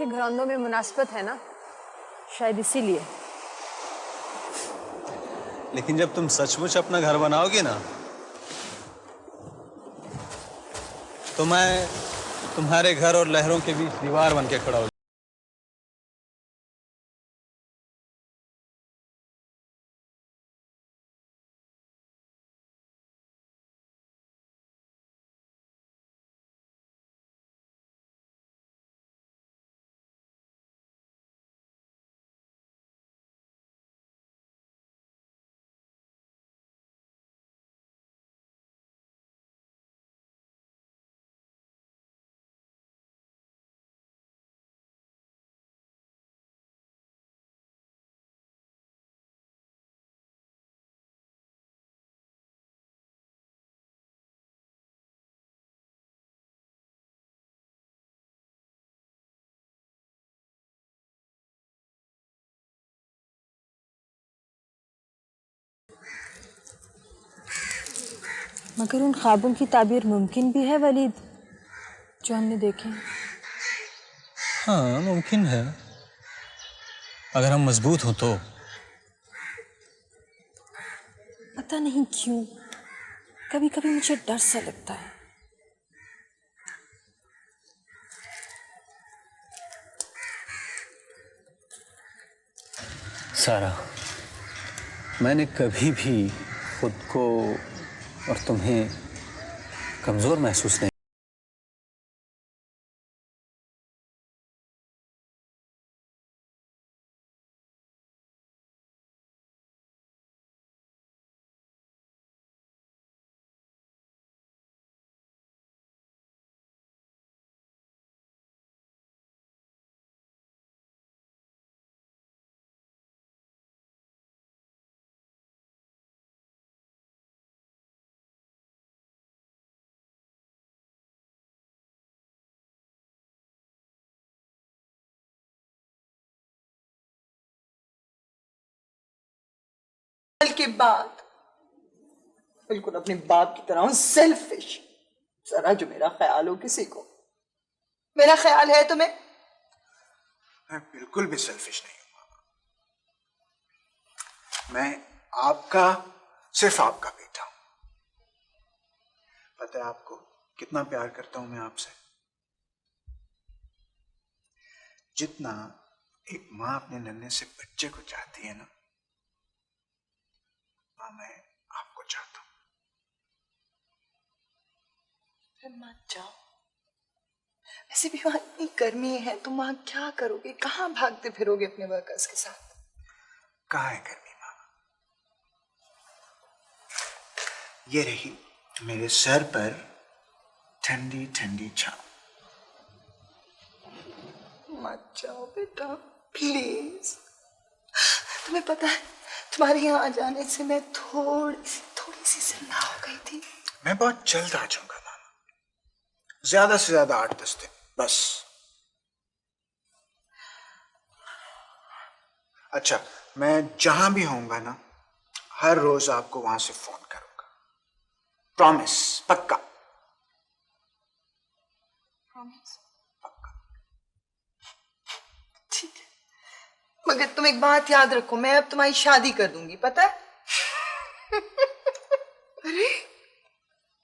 आपके घरौंदों में मुनासिबत है ना, शायद इसीलिए। लेकिन जब तुम सचमुच अपना घर बनाओगी ना, तो मैं तुम्हारे घर और लहरों के बीच दीवार बन के खड़ा हो। मगर उन ख्वाबों की ताबीर मुमकिन भी है वलीद, जो हमने देखे। हाँ, मुमकिन है, अगर हम मजबूत हों तो। पता नहीं क्यों कभी कभी मुझे डर सा लगता है। सारा, मैंने कभी भी खुद को और तुम्हें कमजोर महसूस नहीं। के बाद बिल्कुल अपने बाप की तरह सेल्फिश। जरा जो मेरा ख्याल हो किसी को, मेरा ख्याल है तुम्हें। मैं बिल्कुल भी सेल्फिश नहीं हूं। मैं आपका, सिर्फ आपका बेटा हूं। पता है आपको कितना प्यार करता हूं मैं आपसे, जितना एक माँ अपने नन्हे से बच्चे को चाहती है ना, मैं आपको चाहता हूं। फिर मत जाओ। वैसे भी वहां इतनी गर्मी है, तुम वहां क्या करोगे? कहाँ भागते फिरोगे अपने वर्कर्स के साथ? कहाँ है गर्मी मामा? ये रही मेरे सर पर ठंडी ठंडी छांव। मत जाओ बेटा, प्लीज। तुम्हें पता है, तुम्हारे यहाँ आ जाने से मैं थोड़ी सी जिंदा हो गई थी। मैं बहुत जल्द आ जाऊंगा मामा, ज्यादा से ज्यादा 8-10 दिन बस। अच्छा, मैं जहां भी होऊंगा ना, हर रोज आपको वहां से फोन करूंगा। प्रॉमिस, पक्का। प्रॉमिस? पक्का। ठीक है, मगर तुम एक बात याद रखो, मैं अब तुम्हारी शादी कर दूंगी, पता है? अरे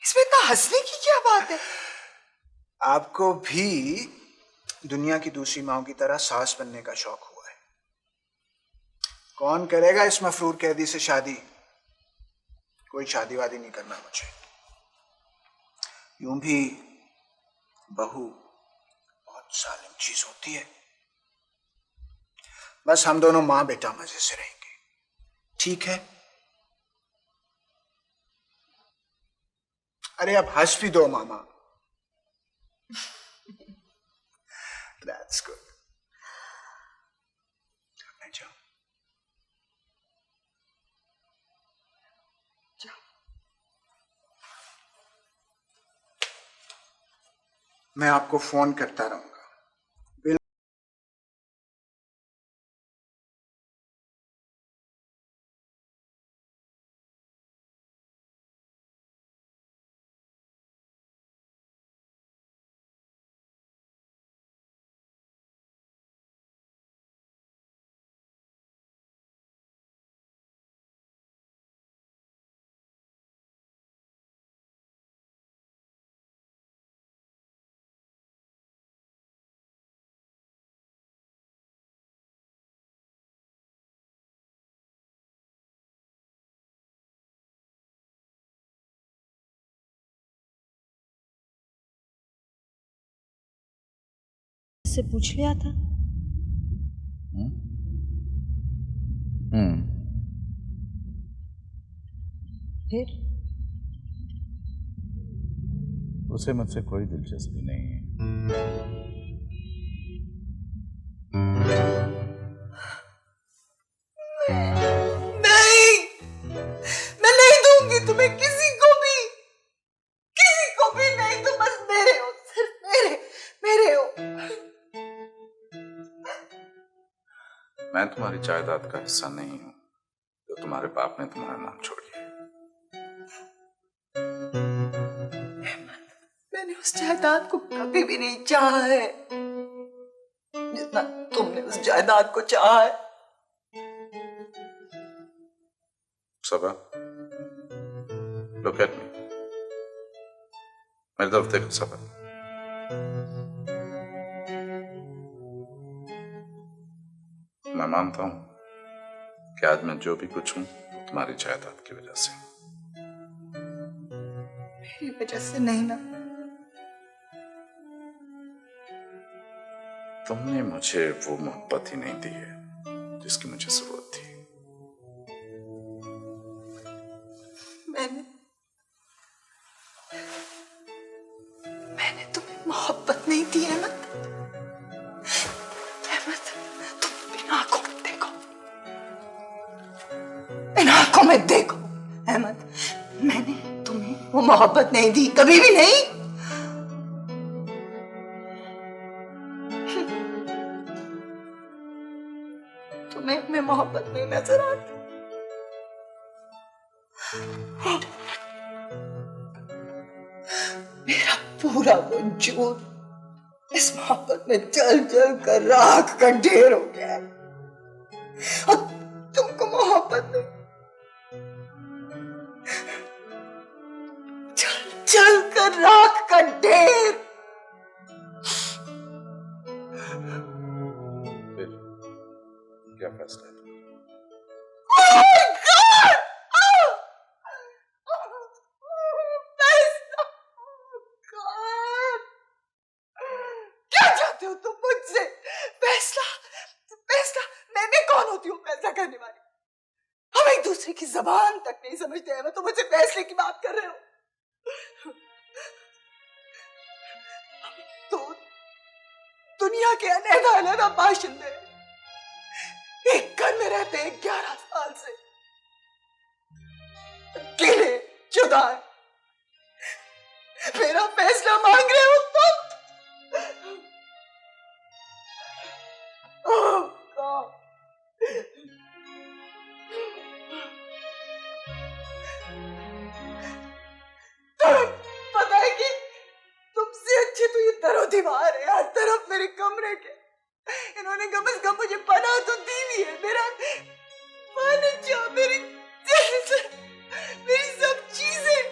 इसमें इतना हंसने की क्या बात है? आपको भी दुनिया की दूसरी माओ की तरह सास बनने का शौक हुआ है। कौन करेगा इस मफरूर कैदी से शादी? कोई शादी वादी नहीं करना मुझे। यूं भी बहू बहुत जालिम चीज होती है। बस हम दोनों मां बेटा मजे से रहेंगे, ठीक है? अरे अब हंस भी दो मामा। That's good. मैं जाऊं? मैं आपको फोन करता रहूंगा। मुझसे पूछ लिया था। फिर उसे मुझसे कोई दिलचस्पी नहीं है। नहीं, मैं नहीं दूंगी तुम्हें किसी को भी नहीं। तुम बस मेरे हो, सिर्फ मेरे हो। मैं तुम्हारी जायदाद का हिस्सा नहीं हूं जो तुम्हारे बाप ने तुम्हारा नाम छोड़ दिया। मैंने उस जायदाद को कभी भी नहीं चाहा है जितना तुमने उस जायदाद को चाहा है। सबा, look at me. मेरी तरफ देखो सबा। मैं मानता हूं कि आज मैं जो भी कुछ हूं तुम्हारी जायदाद की वजह से। मेरी वजह से नहीं ना। तुमने मुझे वो मोहब्बत ही नहीं दी है जिसकी मुझे जरूरत थी। मैंने तुम्हें मोहब्बत नहीं दी अहमद। तुम इन आंखों में देखो, इन आंखों में देखो अहमद, मैंने तुम्हें वो मोहब्बत नहीं दी, कभी भी नहीं। तुम्हें में मोहब्बत नहीं नजर आती। मेरा पूरा वजूद इस मोहब्बत में जल जल कर राख का ढेर हो गया है। और तुमको मोहब्बत नहीं, जल जल कर राख का ढेर। क्या फैसला है? क्या चाहते हो तुम मुझसे? फैसला मैं कौन होती हूँ फैसला करने वाली? हम एक दूसरे की जबान तक नहीं समझते हैं, तो मुझसे फैसले की बात कर रहे हो? तो दुनिया के अलग-अलग बाशिंदे एक घर में रहते हैं 11 साल से, अकेले जुदा है। मेरा फैसला मांग रहे हो तुम? ओह गॉड, तुम्हें पता है कि तुमसे अच्छे तो ये दरो दीवार है हर तरफ मेरे कमरे के। इन्होंने कम से कम मुझे पनाह तो दी हुई है, मेरा फर्नीचर, मेरी सब चीजें,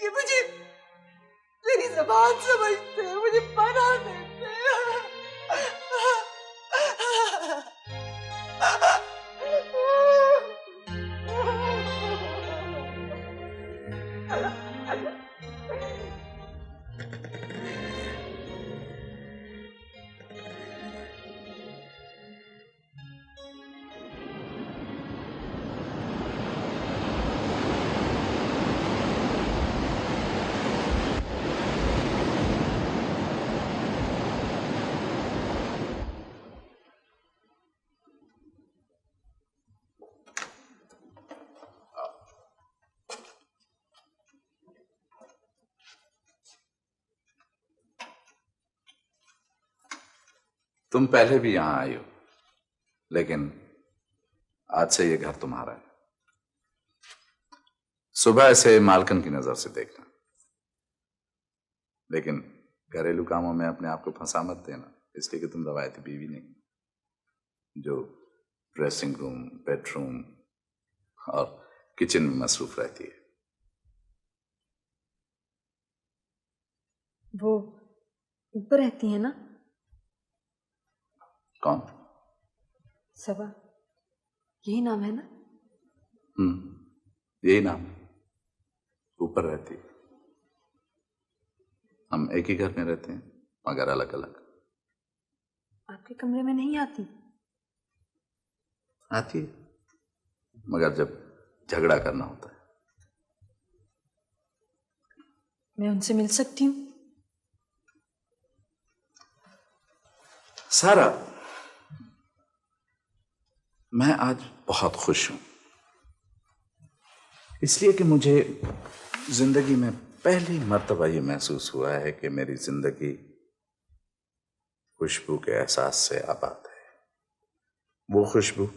ये मुझे मेरी जबान समझते हैं, मुझे पनाह देते हैं। तुम पहले भी यहां आई हो, लेकिन आज से ये घर तुम्हारा है। सुबह इसे मालकन की नजर से देखना, लेकिन घरेलू कामों में अपने आप को फंसा मत देना, इसलिए कि तुम रवायती बीवी नहीं जो ड्रेसिंग रूम, बेडरूम और किचन में मसरूफ रहती है। वो ऊपर रहती है ना? कौन? सबा, यही नाम है ना? यही नाम है, ऊपर रहती है। हम एक ही घर में रहते हैं, मगर अलग अलग। आपके कमरे में नहीं आती? आती है, मगर जब झगड़ा करना होता है। मैं उनसे मिल सकती हूँ? सारा, मैं आज बहुत खुश हूं, इसलिए कि मुझे जिंदगी में पहली मर्तबा ये महसूस हुआ है कि मेरी जिंदगी खुशबू के एहसास से आबाद है। वो खुशबू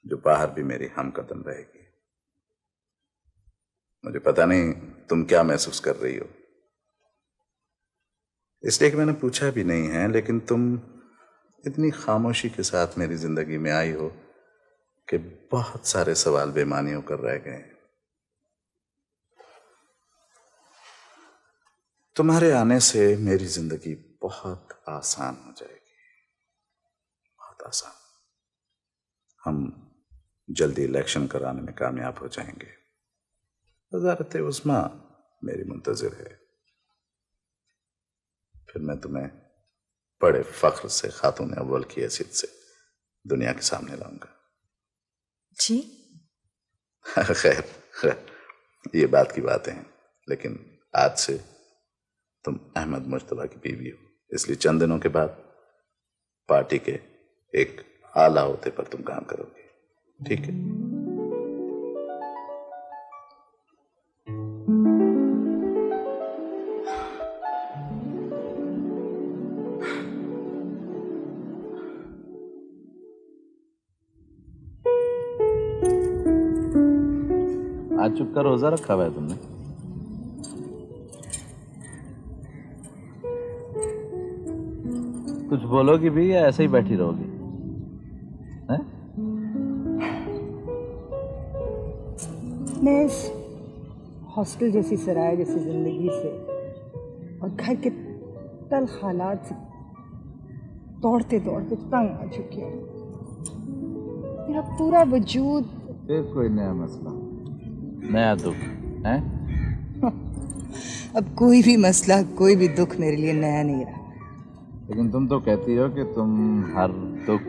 जो बाहर भी मेरी हमकदम रहेगी। मुझे पता नहीं तुम क्या महसूस कर रही हो, इसलिए कि मैंने पूछा भी नहीं है, लेकिन तुम इतनी खामोशी के साथ मेरी जिंदगी में आई हो कि बहुत सारे सवाल बेमानी होकर रह गए। तुम्हारे आने से मेरी जिंदगी बहुत आसान हो जाएगी, बहुत आसान। हम जल्दी इलेक्शन कराने में कामयाब हो जाएंगे। वज़ारत उस्मा मेरी मुंतज़िर है। फिर मैं तुम्हें बड़े फख्र से खातून अव्वल की हैसियत से दुनिया के सामने लाऊंगा। जी? खैर, ये बात की बातें हैं, लेकिन आज से तुम अहमद मुश्तबा की बीवी हो, इसलिए चंद दिनों के बाद पार्टी के एक आला होते पर तुम काम करोगे, ठीक है? आज चुप का रोजा रखा हुआ है तुमने? कुछ बोलोगी भी या ऐसे ही बैठी रहोगी? हैं? मैं इस हॉस्टल जैसी सराय जैसी जिंदगी से और घर के तल्ख हालात से दौड़ते दौड़ते तंग आ चुकी हूँ। मेरा पूरा वजूद। फिर कोई नया मसला, नया दुख है? अब कोई भी मसला, कोई भी दुख मेरे लिए नया नहीं रहा। लेकिन तुम तो कहती हो कि तुम हर दुख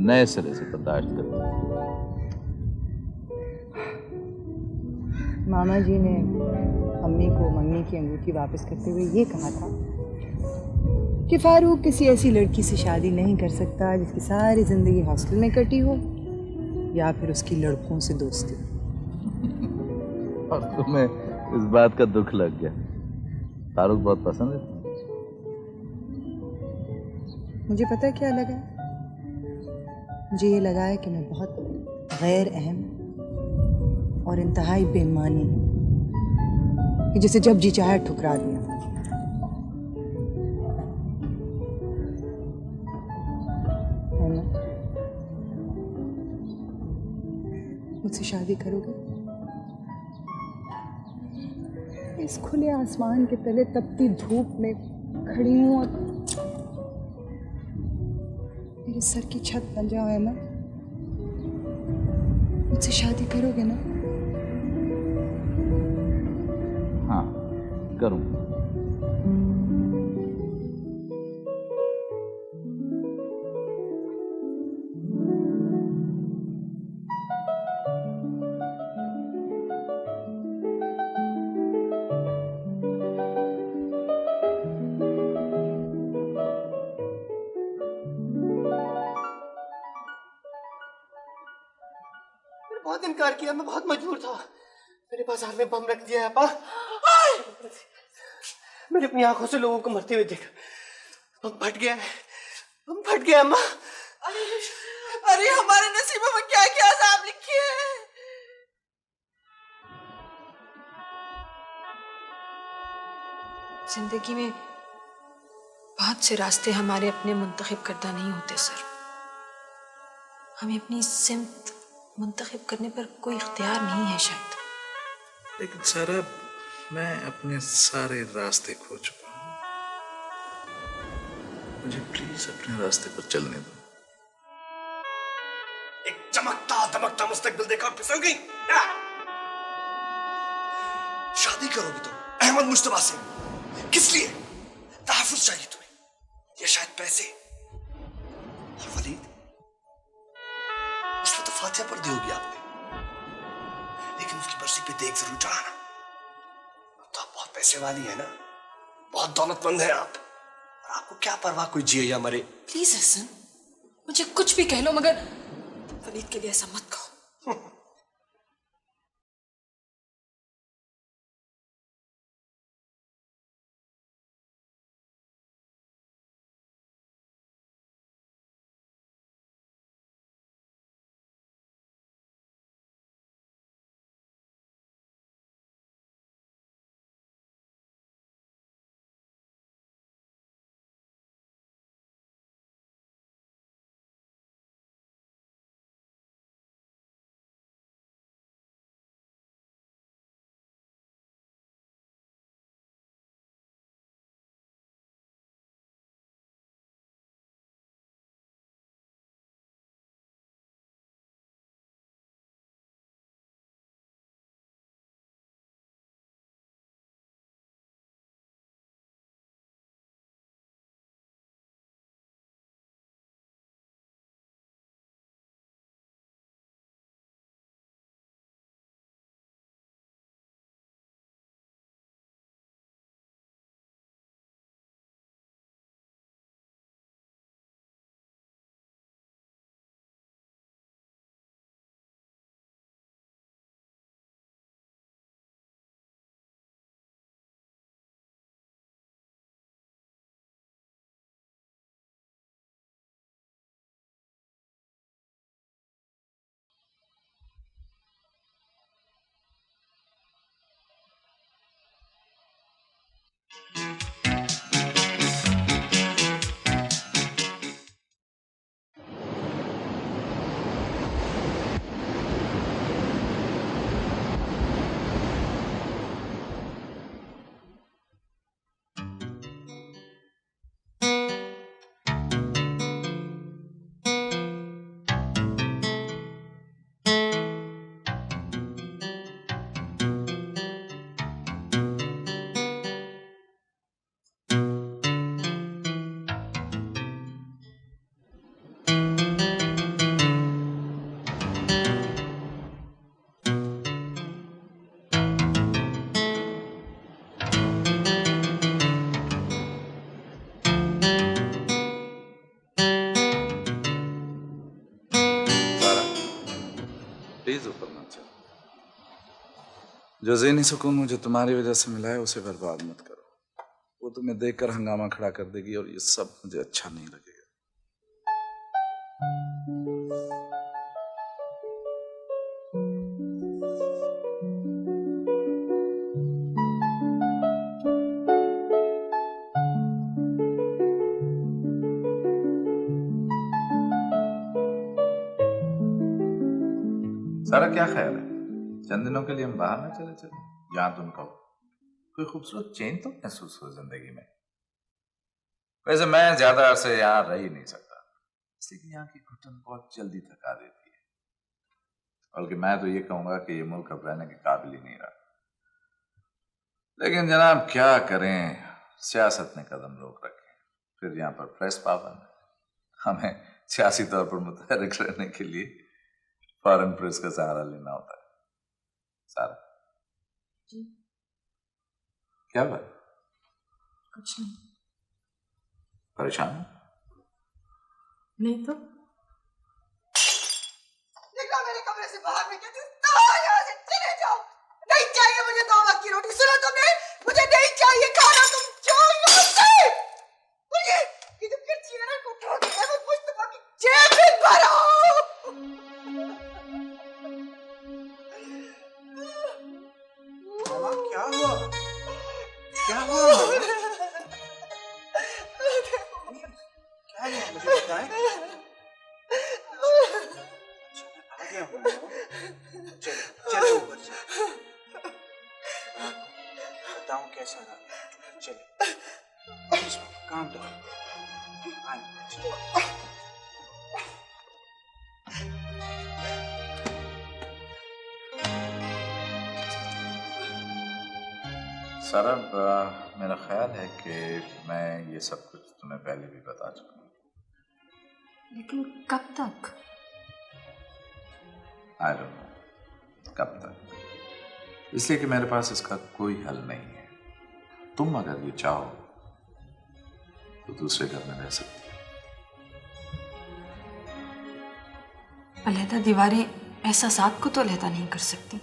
नए सिरे से बर्दाश्त करती हो। मामा जी ने अम्मी को मम्मी की अंगूठी वापस करते हुए ये कहा था कि फारूक किसी ऐसी लड़की से शादी नहीं कर सकता जिसकी सारी जिंदगी हॉस्टल में कटी हो या फिर उसकी लड़कों से दोस्ती। और तुम्हें इस बात का दुख लग गया। फारूक बहुत पसंद है। मुझे पता है क्या लगा? मुझे ये लगा है कि मैं बहुत गैर अहम और इंतहाई बेईमानी हूँ कि जिसे जब जी चाहे ठुकरा दिया। है ना? मुझसे शादी करोगे? इस खुले आसमान के तले तपती धूप में खड़ी हूँ और मेरे सर की छत बन जाओ। है ना? मुझसे शादी करोगे ना? हाँ, करूँगा। बहुत इनकार किया, मैं बहुत मजबूर था। मेरे पास हाथ में बम रख दिया है अपा। मैंने अपनी आंखों से लोगों को मरते हुए देखा। बम फट गया है, बम फट गया अम्मा। अरे हमारे नसीबों में क्या क्या अज़ाब लिखी है। जिंदगी में बहुत से रास्ते हमारे अपने मुंतखब करदा नहीं होते सर। हमें अपनी सिमत मुंतखब करने पर कोई इख्तियार नहीं है शायद। लेकिन सारा, मैं अपने सारे रास्ते खो चुका हूँ। मुझे प्लीज अपने रास्ते पर चलने दो। एक चमकता दमकता मुस्तकबिल देखा और फिसल गई। शादी करोगी तो अहमद मुश्तबा से? किस लिए? तहफ्फुज़ चाहिए तुम्हें, या शायद पैसे। और वलीद, उसमें तो फातिहा पढ़ दी होगी आपने, लेकिन उसकी बरसी पे देख जरूर चढ़ाना। अब तो आप बहुत पैसे वाली है ना, बहुत दौलतमंद है आप, और आपको क्या परवाह कोई जिए या मरे। प्लीज हसन, मुझे कुछ भी कह लो मगर वलीद के लिए ऐसा मत कहो। प्लीज ऊपर मत जाओ। जो ज़हनी सुकून मुझे तुम्हारी वजह से मिला है उसे बर्बाद मत करो। वो तुम्हें देखकर हंगामा खड़ा कर देगी और ये सब मुझे अच्छा नहीं लगेगा। सारा क्या ख्याल है, चंद दिनों के लिए हम बाहर ना चले जहां तुम कहो। कोई खूबसूरत चेंज तो महसूस हो जिंदगी में। वैसे मैं ज्यादा अरसे यहाँ रह ही नहीं सकता, इसलिए यहाँ की घुटन बहुत जल्दी थका देती है। बल्कि मैं तो ये कहूंगा कि ये मुल्क अब रहने के काबिल ही नहीं रहा। लेकिन जनाब क्या करें, सियासत ने कदम रोक रखे। फिर यहाँ पर प्रेस पाबंद, हमें सियासी तौर पर मुतहर्रिक रहने के लिए फॉरेन प्रेस का सहारा लेना होता है। सारा जी क्या बात? कुछ नहीं। परेशान? नहीं तो निकलो मेरे कमरे से बाहर, मैं कहती हूँ यहाँ से चले जाओ। नहीं चाहिए मुझे 2 वक्त की रोटी, सुनो तुमने, मुझे नहीं चाहिए खाना, तुम जाओ यहाँ से। मुझे ये जो फिर चीरा को उठा के है, वो मुस्तफा की जेब में भरो। मामा क्या हुआ? क्या हुआ मामा? क्या हुआ मुझे बताएं। अच्छा मैं आ गया हूँ मामा। चलो चलो ऊपर चलो, बताऊँ कैसा रहा। चलो प्लीज काम डाउन, आए। सारा मेरा ख्याल है कि मैं ये सब कुछ तुम्हें पहले भी बता चुका हूँ। लेकिन कब तक? आई डोंट नो कब तक, इसलिए कि मेरे पास इसका कोई हल नहीं है। तुम अगर ये चाहो तो दूसरे घर में रह सकती हो। अलहदा दीवारें एहसासात को तो अलहदा नहीं कर सकती।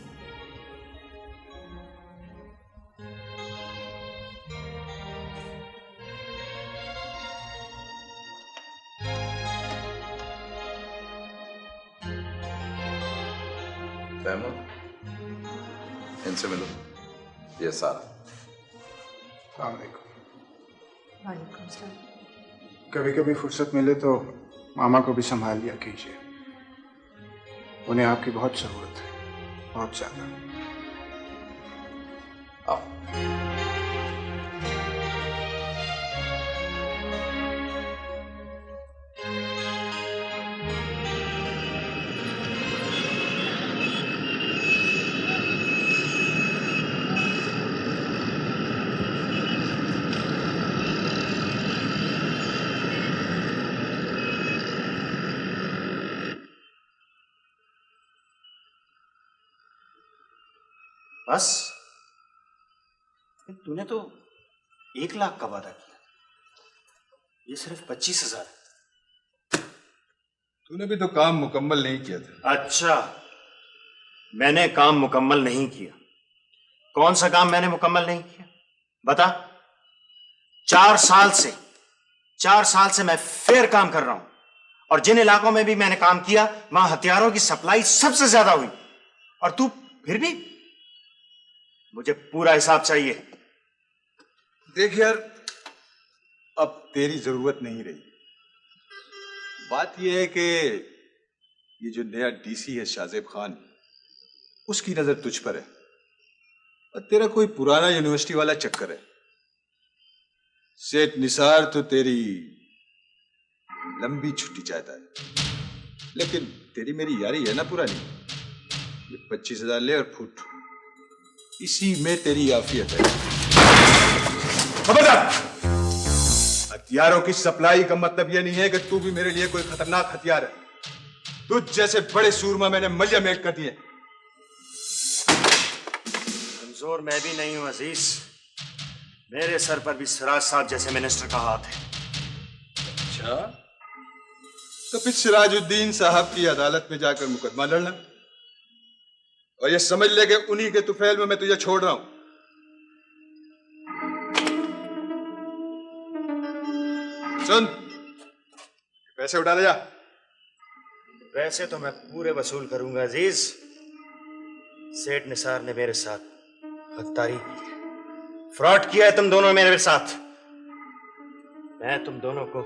तैमूर, इनसे मिलो। ये सारा। वालेकुम सलाम। कभी कभी फुर्सत मिले तो मामा को भी संभाल लिया कीजिए, उन्हें आपकी बहुत जरूरत है, बहुत ज्यादा। आओ। बस तूने तो 1 लाख का वादा किया, ये सिर्फ 25,000। तूने भी तो काम मुकम्मल नहीं किया था। अच्छा, मैंने काम मुकम्मल नहीं किया। कौन सा काम मैंने मुकम्मल नहीं किया बता। 4 साल से मैं फेयर काम कर रहा हूं, और जिन इलाकों में भी मैंने काम किया वहां हथियारों की सप्लाई सबसे ज्यादा हुई, और तू फिर भी। मुझे पूरा हिसाब चाहिए। देख यार, अब तेरी जरूरत नहीं रही। बात यह है कि ये जो नया डीसी है शाहजेब खान, उसकी नजर तुझ पर है, और तेरा कोई पुराना यूनिवर्सिटी वाला चक्कर है। सेठ निसार तो तेरी लंबी छुट्टी चाहता है, लेकिन तेरी मेरी यारी है ना पुरानी। ये 25,000 ले और फुट, इसी में तेरी आफियत है। खबरदार! हथियारों की सप्लाई का मतलब यह नहीं है कि तू भी मेरे लिए कोई खतरनाक हथियार है। तुझ जैसे बड़े सूरमा मैंने मलिया मेट कर दिए। कमजोर मैं भी नहीं हूं अजीज, मेरे सर पर भी सिराज साहब जैसे मिनिस्टर का हाथ है। अच्छा, तो फिर सिराजुद्दीन साहब की अदालत में जाकर मुकदमा लड़ना, और ये समझ ले कि उन्हीं के तुफैल में मैं तुझे छोड़ रहा हूं। सुन, पैसे उठा ले जा। वैसे तो मैं पूरे वसूल करूंगा अजीज। सेठ निसार ने मेरे साथ गद्दारी की है, फ्रॉड किया है तुम दोनों मेरे साथ। मैं तुम दोनों को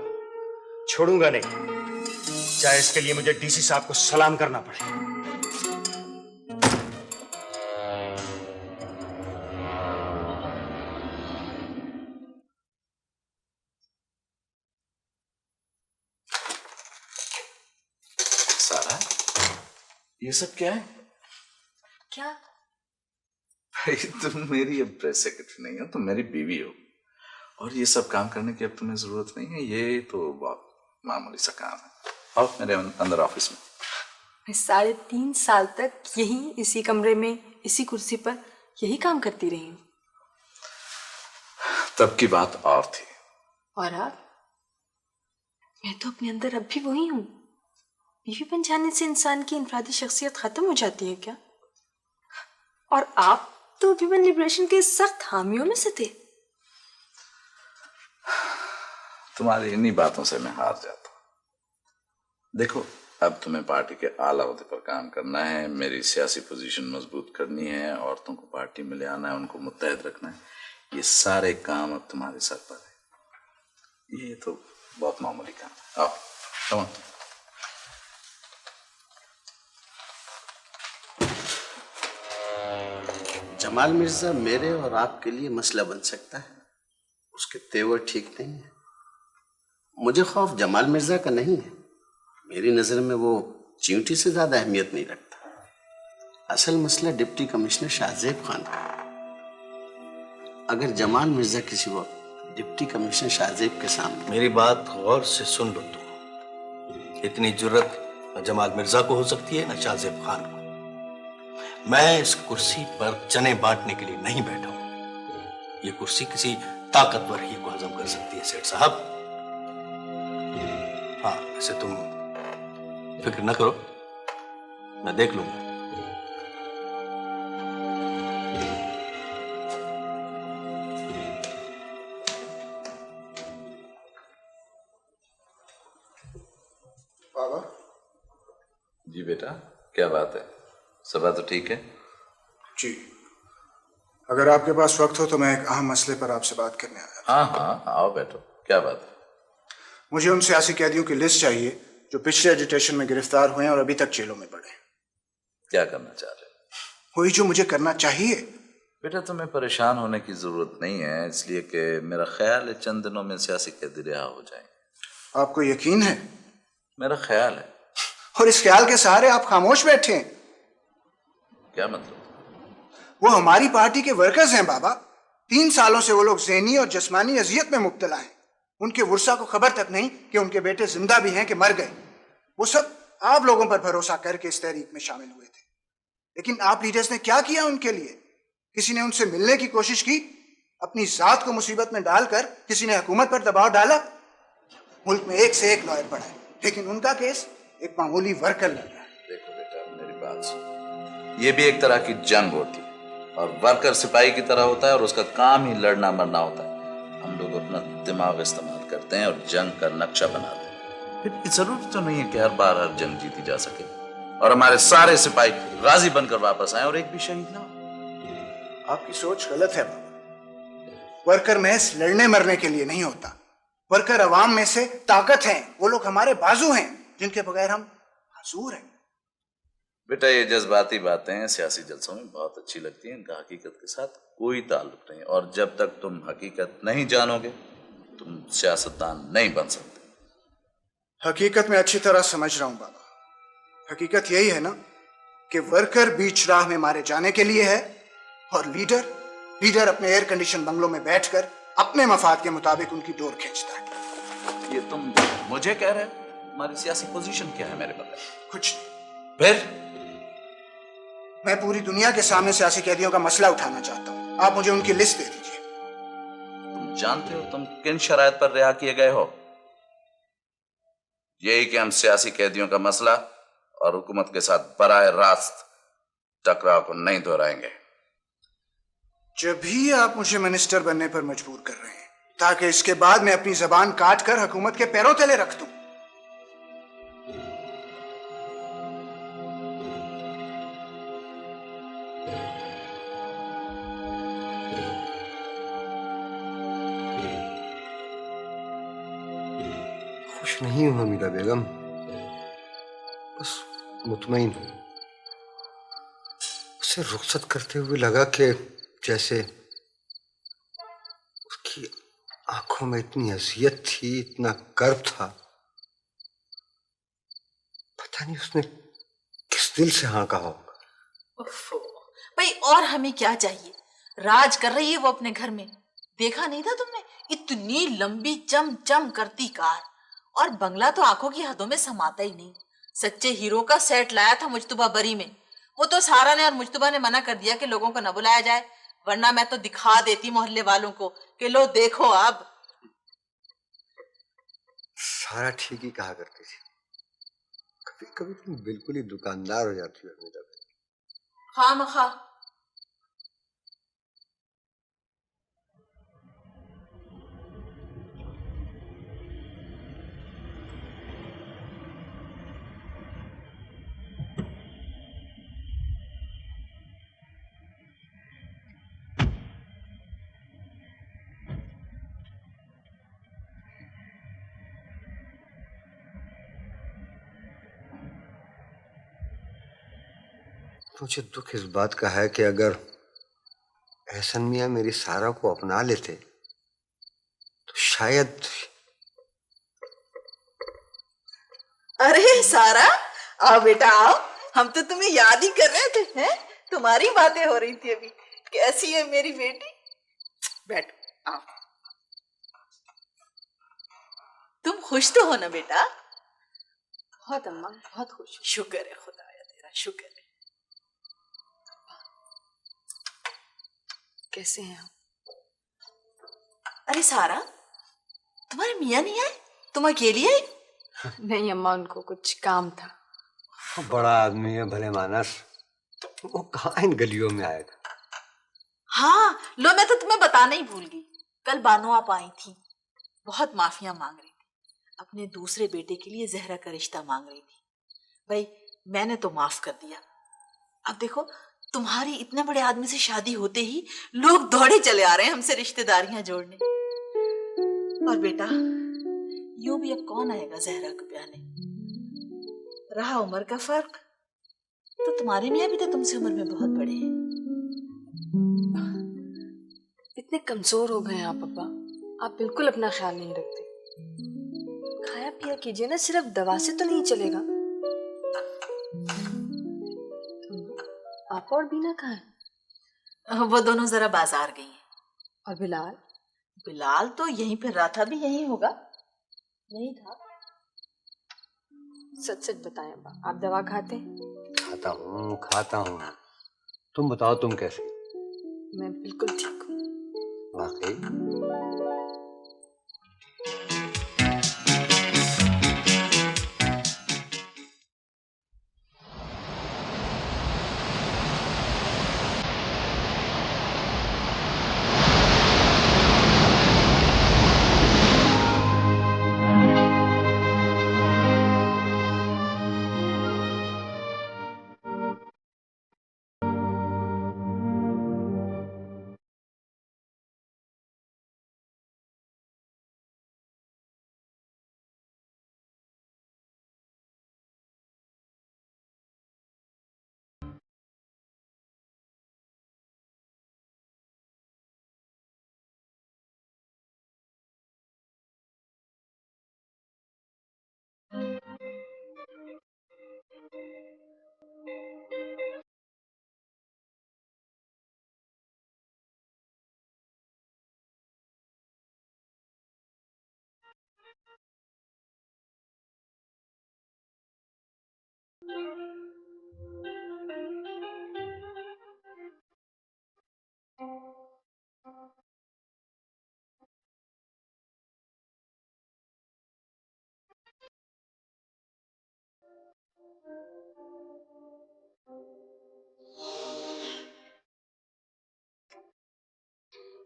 छोड़ूंगा नहीं, चाहे इसके लिए मुझे डीसी साहब को सलाम करना पड़े। सारा, ये सब क्या है? क्या? भाई तुम मेरी अब प्रेस सेक्रेटरी नहीं हो, तुम मेरी बीवी हो, और ये सब काम करने की अब तुम्हें जरूरत नहीं है। ये तो बहुत मामूली सा काम है। आओ मेरे अंदर ऑफिस में। मैं 3.5 साल तक यहीं इसी कमरे में इसी कुर्सी पर यही काम करती रही हूँ। तब की बात और थी। और आप? मैं तो अपने अंदर अब भी वही हूँ। बीवी बन जाने से इंसान की इनफरादी शख्सियत खत्म हो जाती है क्या? और आप तो वीमेन लिबरेशन के सख्त हामियों में से थे। तुम्हारी इन्हीं बातों से मैं हार जाता हूं। देखो, अब तुम्हें पार्टी के आला ओहदे पर काम करना है, मेरी सियासी पोजीशन मजबूत करनी है, औरतों को पार्टी में ले आना है, उनको मुत्तहद रखना है। ये सारे काम अब तुम्हारे सर पर है। ये तो बहुत मामूली काम है। आओ, कम ऑन। जमाल मिर्जा मेरे और आपके लिए मसला बन सकता है, उसके तेवर ठीक नहीं है। मुझे खौफ जमाल मिर्जा का नहीं है, मेरी नजर में वो चींटी से ज्यादा अहमियत नहीं रखता। असल मसला डिप्टी कमिश्नर शाहजेब खान का है। अगर जमाल मिर्जा किसी वक्त डिप्टी कमिश्नर शाहजेब के सामने मेरी बात गौर से सुन लो तुम। इतनी जुर्रत न जमाल मिर्जा को हो सकती है न शाहजेब खान को। मैं इस कुर्सी पर चने बांटने के लिए नहीं बैठा हूं। ये कुर्सी किसी ताकतवर ही को हजम कर सकती है सेठ साहब। हाँ, वैसे तुम फिक्र न करो, मैं देख लूंगा। बाबा जी बेटा, क्या बात है? सब तो ठीक है? जी, अगर आपके पास वक्त हो तो मैं एक अहम मसले पर आपसे बात करने आया। हाँ हाँ, आओ बैठो। क्या बात है? मुझे उन सियासी कैदियों की लिस्ट चाहिए जो पिछले एजिटेशन में गिरफ्तार हुए हैं और अभी तक जेलों में पड़े हैं। क्या करना चाह रहे हो? वही जो मुझे करना चाहिए। बेटा, तुम्हें परेशान होने की जरूरत नहीं है, इसलिए कि मेरा ख्याल है चंद दिनों में सियासी कैदी रिहा हो जाएंगे। आपको यकीन है? मेरा ख्याल है। और इस ख्याल के सहारे आप खामोश बैठे हैं। क्या मतलब? वो हमारी पार्टी के वर्कर्स हैं बाबा। 3 सालों से वो लोग ज़हनी और जिस्मानी अजियत में मुब्तला हैं। उनके वर्षा को खबर तक नहीं कि उनके बेटे जिंदा भी हैं कि मर गए। वो सब आप लोगों पर भरोसा करके इस तहरीक में शामिल हुए थे, लेकिन आप लीडर्स ने क्या किया उनके लिए? किसी ने उनसे मिलने की कोशिश की? अपनी जात को मुसीबत में डालकर किसी ने हुकूमत पर दबाव डाला? मुल्क में एक से एक लॉयर पड़ा है, लेकिन उनका केस एक मामूली वर्कर लड़ रहा है। देखो बेटा, मेरी बात सुनो। ये भी एक तरह की जंग होती है और वर्कर सिपाही की तरह होता है और उसका काम ही लड़ना मरना होता है। हम लोग अपना दिमाग इस्तेमाल करते हैं और जंग का नक्शा बनाते हैं। फिर जरूरत तो नहीं है कि हर बार हर जंग जीती जा सके और हमारे सारे सिपाही गाजी बनकर वापस आए और एक भी शहीद ना हो। आपकी सोच गलत है बाबा। वर्कर महज लड़ने मरने के लिए नहीं होता। वर्कर अवाम में से ताकत हैं। वो लोग हमारे बाजू हैं जिनके बगैर हम माजूर हैं। बेटा, ये जज्बाती बातें सियासी जलसों में बहुत अच्छी लगती हैं, इनका हकीकत के साथ कोई ताल्लुक नहीं। और जब तक तुम हकीकत नहीं जानोगे तुम सियासतदान नहीं बन सकते। हकीकत में अच्छी तरह समझ रहा हूं बाबा। हकीकत यही है ना कि वर्कर बीच राह में मारे जाने के लिए है और लीडर अपने एयर कंडीशन बंगलों में बैठकर अपने मफाद के मुताबिक उनकी डोर खींचता है। ये तुम मुझे कह रहे हो? हमारी सियासी पोजीशन क्या है मेरे बगैर? कुछ नहीं। फिर मैं पूरी दुनिया के सामने सियासी कैदियों का मसला उठाना चाहता हूं। आप मुझे उनकी लिस्ट दे दीजिए। तुम जानते हो तुम किन शराइत पर रिहा किए गए हो? यही कि हम सियासी कैदियों का मसला और हुकूमत के साथ बराह रास्त टकराव को नहीं दोहराएंगे। जब भी आप मुझे मिनिस्टर बनने पर मजबूर कर रहे हैं ताकि इसके बाद मैं अपनी जबान काट कर हुकूमत के पैरों तले रख दूं। खुश नहीं हूं हमीदा बेगम, बस मुतमईन हूं। उसे रुखसत करते हुए लगा कि जैसे उसकी आंखों में इतनी अजियत थी, इतना गर्व था, पता नहीं उसने किस दिल से हाँ कहा होगा। उफ़्फ़ो, भाई और हमें क्या चाहिए? राज कर रही है वो अपने घर में। देखा नहीं था तुमने? इतनी लंबी चम चम करती कार और बंगला तो आंखों की हदों में समाता ही नहीं। सच्चे हीरो का सेट लाया था मुज्तबा बरी में। वो तो सारा ने और मुज्तबा ने मना कर दिया कि लोगों को न बुलाया जाए, वरना मैं तो दिखा देती मोहल्ले वालों को कि लो देखो अब। सारा ठीक ही कहा करती थी। कभी कभी तुम बिल्कुल ही दुकानदार हो जाती हो हमीदा बेगम। खामखा। मुझे दुख इस बात का है कि अगर एहसन मियां मेरी सारा को अपना लेते तो शायद। अरे सारा, आओ बेटा आओ। हम तो तुम्हें याद ही कर रहे थे। हैं? तुम्हारी बातें हो रही थी अभी। कैसी है मेरी बेटी? बैठ, आओ। तुम खुश तो हो ना बेटा? बहुत अम्मा, बहुत खुश हूँ। शुक्र है खुदाया तेरा, शुक्र है। कैसे हैं आप? अरे सारा, तुम्हारे मियाँ नहीं आए? तुम अकेली आई? नहीं अम्मा, उनको कुछ काम था। बड़ा आदमी है भले मानस, वो कहाँ इन गलियों में आएगा। हाँ लो, मैं तो तुम्हें बताना ही भूल गई। कल बानो आप आई थी, बहुत माफिया मांग रही थी, अपने दूसरे बेटे के लिए जहरा का रिश्ता मांग रही थी। भाई मैंने तो माफ कर दिया। अब देखो, तुम्हारी इतने बड़े आदमी से शादी होते ही लोग दौड़े चले आ रहे हैं हमसे रिश्तेदारियां जोड़ने। और बेटा, यूं भी अब कौन आएगा जहरा को ब्याने? रहा उम्र का फर्क, तो तुम्हारे मियाँ भी तो तुमसे उम्र में बहुत बड़े हैं। इतने कमजोर हो गए हैं आप अब्बा, आप बिल्कुल अपना ख्याल नहीं रखते। खाया पिया कीजिए ना, सिर्फ दवा से तो नहीं चलेगा। आप और बीना कहाँ हैं? वो दोनों जरा बाजार गई हैं। और बिलाल? बिलाल तो यहीं फिर रहा था, भी यहीं होगा, यही था। सच सच बताएं अब्बा, आप दवा खाते हैं? खाता हूँ। तुम बताओ, तुम कैसे? मैं बिल्कुल ठीक हूँ। वाकई?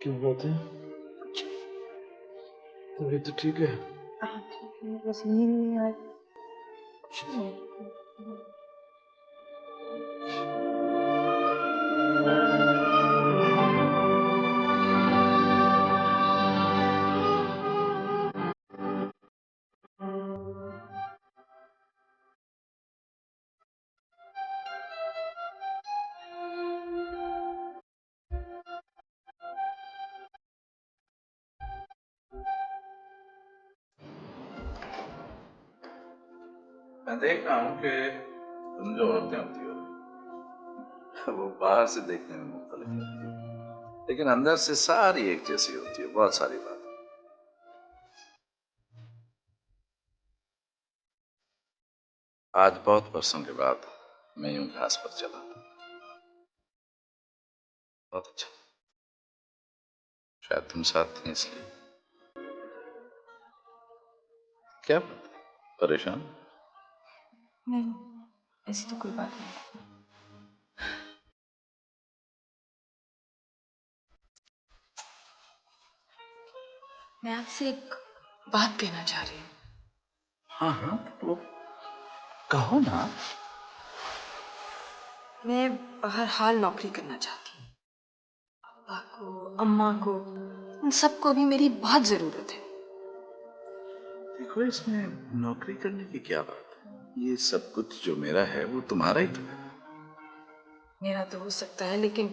क्यों बात है? तबीयत तो ठीक है? बस नींद नहीं आ मैं देख रहा हूँ कि तुम जो औरतें होती हो वो बाहर से देखने में मुख्तलिफ होती है, लेकिन अंदर से सारी एक जैसी होती है। बहुत सारी बात। आज बहुत वर्षों के बाद मैं यूं घास पर चला, बहुत अच्छा। शायद तुम साथ थी इसलिए। क्या बात है? परेशान? नहीं, ऐसी तो कोई बात नहीं। मैं आपसे एक बात कहना चाह रही हूँ। हाँ हाँ, तो कहो ना। मैं बहरहाल नौकरी करना चाहती हूँ। अब्बा को, अम्मा को, उन सबको भी मेरी बहुत जरूरत है। देखो, इसमें नौकरी करने की क्या बात है? ये सब कुछ जो मेरा है वो तुम्हारा ही तो है। मेरा तो हो सकता है, लेकिन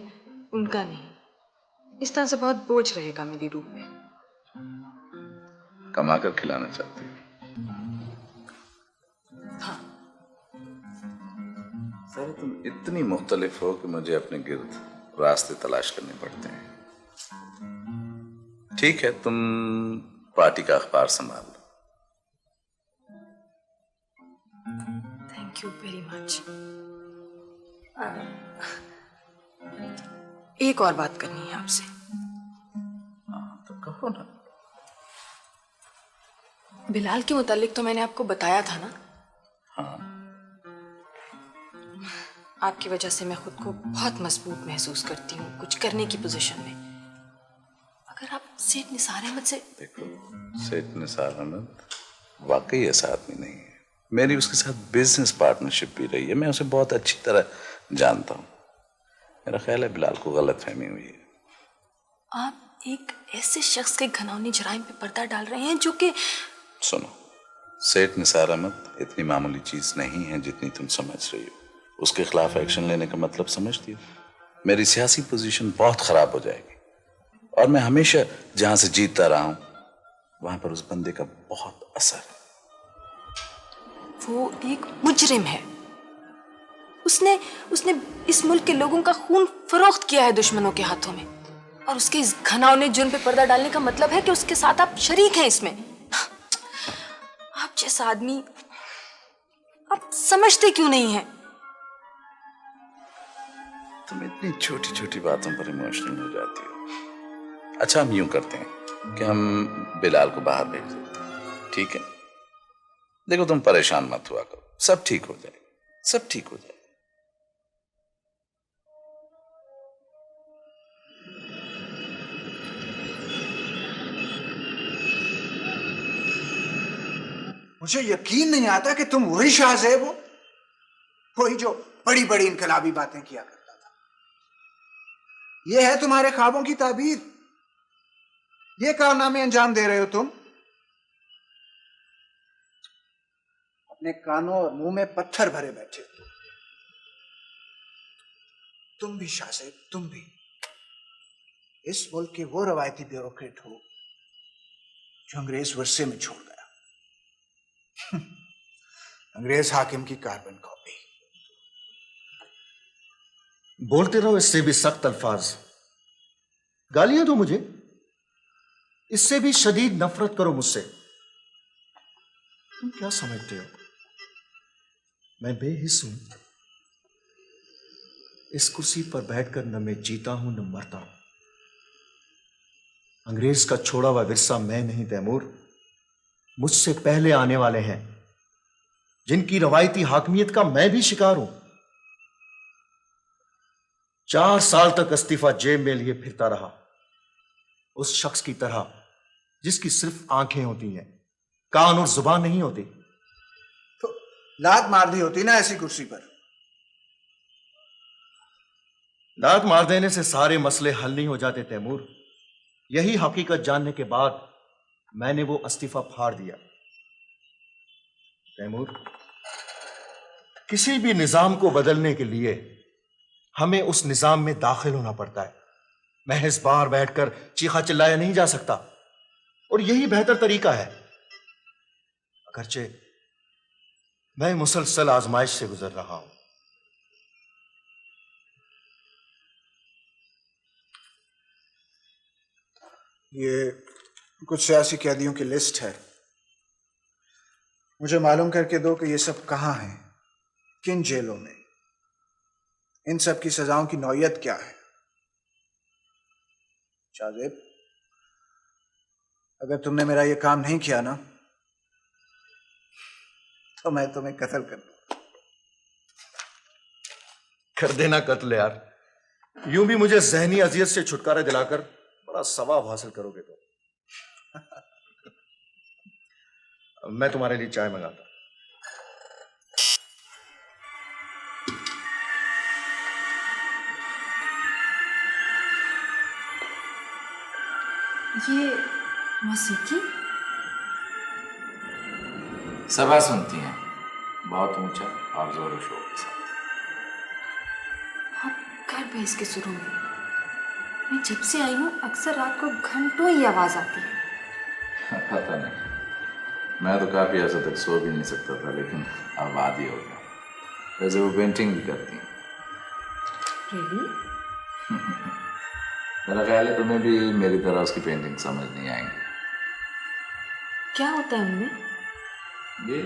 उनका नहीं। इस तरह से बहुत बोझ रहेगा मेरी रूह में। कमा कर खिलाना चाहती हूँ। हाँ। सर, तुम इतनी मुख्तलिफ हो कि मुझे अपने गिर्द रास्ते तलाश करने पड़ते हैं। ठीक है, तुम पार्टी का अखबार संभाल लो। Thank you very much. एक और बात करनी है आपसे। हाँ, तो कहो ना। बिलाल के मुतालिक तो मैंने आपको बताया था ना। हाँ। आपकी वजह से मैं खुद को बहुत मजबूत महसूस करती हूँ कुछ करने की पोजीशन में। अगर आप सेठ निसार अहमद से देखो, सेठ निसार अहमद वाकई ऐसा आदमी नहीं है। मेरी उसके साथ बिजनेस पार्टनरशिप भी रही है, मैं उसे बहुत अच्छी तरह जानता हूँ। मेरा ख्याल है बिलाल को गलतफहमी हुई है। आप एक ऐसे शख्स के घिनौनी जराइम पे पर्दा डाल रहे हैं जो कि सुनो, सेठ निसार अहमद इतनी मामूली चीज नहीं है जितनी तुम समझ रही हो। उसके खिलाफ एक्शन लेने का मतलब समझती हो? मेरी सियासी पोजीशन बहुत खराब हो जाएगी, और मैं हमेशा जहां से जीतता रहा हूं वहां पर उस बंदे का बहुत असर है। वो एक मुजरिम है। उसने इस मुल्क के लोगों का खून फरोख्त किया है दुश्मनों के हाथों में, और उसके इस घिनौने जुर्म पे पर्दा डालने का मतलब है कि उसके साथ आप शरीक हैं इसमें। आप जैसा आदमी आप समझते क्यों नहीं है? तुम इतनी छोटी छोटी बातों पर इमोशनल हो जाती हो। अच्छा, हम यूं करते हैं कि हम बिलाल को बाहर भेज देते हैं, ठीक है? देखो, तुम परेशान मत हुआ करो, सब ठीक हो जाएगा, सब ठीक हो जाएगा। मुझे यकीन नहीं आता कि तुम वही शाहजेब हो, वही जो बड़ी बड़ी इनकलाबी बातें किया करता था। यह है तुम्हारे ख्वाबों की ताबीर? ये कारनामे अंजाम दे रहे हो तुम? अपने कानों और मुंह में पत्थर भरे बैठे हो। तुम भी शाहजेब, तुम भी इस मुल्क के वो रवायती ब्यूरोक्रेट हो जो अंग्रेज वर्षे में छोड़ गया। अंग्रेज हाकिम की कार्बन कॉपी। बोलते रहो इससे भी सख्त अल्फाज, गालियां दो मुझे, इससे भी शदीद नफरत करो मुझसे। तुम क्या समझते हो मैं बेहिस हूं? इस कुर्सी पर बैठकर न मैं जीता हूं न मरता हूं। अंग्रेज का छोड़ा हुआ विरसा मैं नहीं तैमूर, मुझसे पहले आने वाले हैं जिनकी रवायती हाकमियत का मैं भी शिकार हूं। 4 साल तक इस्तीफा जेब में लिए फिरता रहा, उस शख्स की तरह जिसकी सिर्फ आंखें होती हैं, कान और जुबान नहीं होती। तो लात मार दी होती ना ऐसी कुर्सी पर। लात मार देने से सारे मसले हल नहीं हो जाते तैमूर। यही हकीकत जानने के बाद मैंने वो इस्तीफा फाड़ दिया। तैमूर, किसी भी निजाम को बदलने के लिए हमें उस निजाम में दाखिल होना पड़ता है। महज बाहर बैठकर चीखा चिल्लाया नहीं जा सकता, और यही बेहतर तरीका है। अगरचे मैं मुसलसल आजमाइश से गुजर रहा हूं। ये कुछ सियासी कैदियों की लिस्ट है। मुझे मालूम करके दो कि ये सब कहाँ हैं, किन जेलों में, इन सब की सजाओं की नौयत क्या है। शाहजेब, अगर तुमने मेरा ये काम नहीं किया ना, तो मैं तुम्हें कत्ल कर दूं। कर देना कत्ल यार। यूं भी मुझे जहनी अजियत से छुटकारा दिलाकर बड़ा सवाब हासिल करोगे तो। मैं तुम्हारे लिए चाय मंगाता। ये मौसीकी सभा सुनती हैं, बहुत ऊंचा और जोरों शोर के साथ। आप घर पे इसके शुरू में, मैं जब से आई हूँ अक्सर रात को घंटों ही आवाज आती है। पता नहीं, मैं तो काफी अर्से तक सो भी नहीं सकता था, लेकिन अब आदी हो गया। वैसे वो पेंटिंग भी करती हैं। Really? मेरा ख्याल है तुम्हें भी मेरी तरह उसकी पेंटिंग समझ नहीं आएंगी। क्या होता है उनमें? ये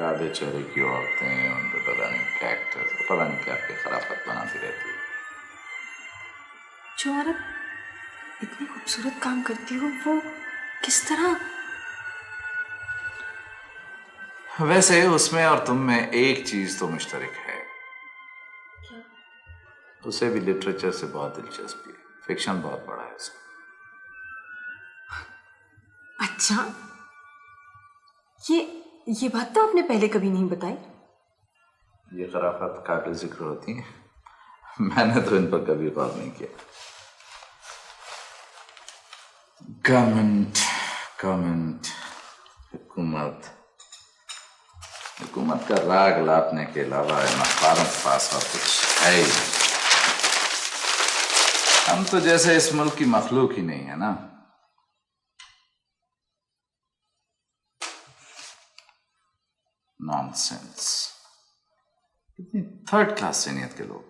आधे चेहरे की औरतें, उन पे पता नहीं कैक्टस, पता नहीं क्या क्या खराफत बनाती रहती है। जो औरत इतनी खूबसूरत काम करती हो वो किस तरह? वैसे उसमें और तुम में एक चीज तो मुश्तरक है। उसे भी लिटरेचर से बहुत दिलचस्पी है, फिक्शन बहुत बड़ा है उसे। अच्छा, ये बात तो आपने पहले कभी नहीं बताई। ये खराफत काबिल जिक्र होती है, मैंने तो इन पर कभी गौर नहीं किया। गवर्नमेंट, हुकूमत का राग लापने के अलावा मखारों के पास और कुछ है ही नहीं। हम तो जैसे इस मुल्क की मखलूक ही नहीं है ना। नॉनसेंस। इतनी थर्ड क्लास सीनियत के लोग,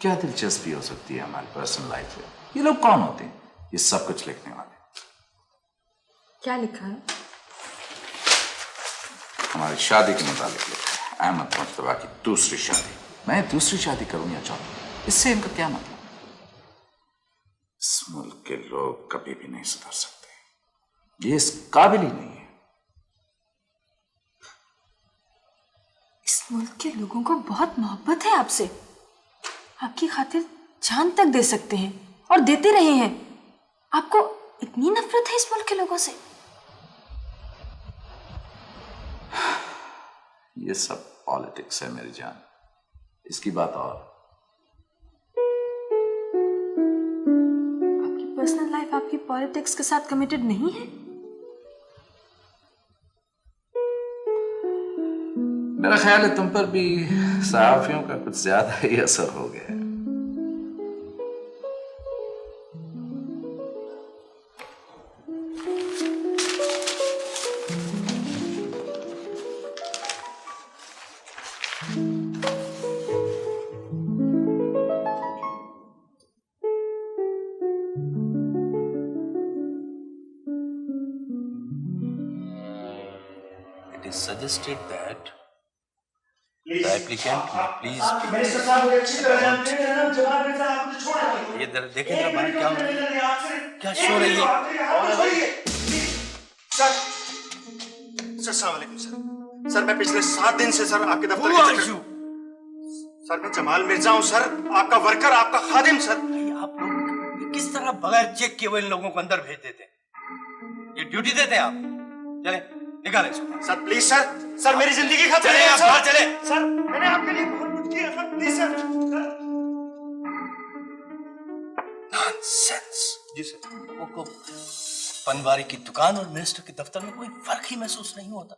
क्या दिलचस्पी हो सकती है हमारी पर्सनल लाइफ में? ये लोग कौन होते हैं ये सब कुछ लिखने वाले? क्या लिखा है? हमारी शादी के मुताबिक लिखा है, अहमद मुश्तबा की दूसरी शादी। मैं दूसरी शादी करूं या चौथी, इससे इनका क्या मतलब? इस मुल्क के लोग कभी भी नहीं सुधर सकते, ये इस काबिल ही नहीं है। इस मुल्क के लोगों को बहुत मोहब्बत है आपसे, आपकी खातिर जान तक दे सकते हैं और देते रहे हैं। आपको इतनी नफरत है इस मुल्क के लोगों से? ये सब पॉलिटिक्स है मेरी जान, इसकी बात और। आपकी पर्सनल लाइफ आपकी पॉलिटिक्स के साथ कमिटेड नहीं है? मेरा ख्याल है तुम पर भी सहाफियों का कुछ ज्यादा ही असर हो गया है। It is suggested that the applicant may please be ये देखें जरा बाहर क्या हो रहा है, क्या शोर है ये? सर अस्सलाम वालेकुम सर। सर मैं पिछले 7 दिन से सर आपके दफ्तर के चक्कर। सर मैं जमाल मिर्जा हूँ सर, आपका वर्कर, आपका खादिम सर। आप लोग किस तरह बगैर चेक किए हुए इन लोगों को अंदर भेज देते हैं? ये ड्यूटी देते हैं आप? चले निकालें इसको। सर प्लीज सर, सर मेरी जिंदगी खतरे चले में है आप सर। बाहर चले। सर मैंने आपके लिए बहुत कुछ किया सर, प्लीज सर। नॉनसेंस। जी सर। को पनवारी की दुकान और मिनिस्टर के दफ्तर में कोई फर्क ही महसूस नहीं होता।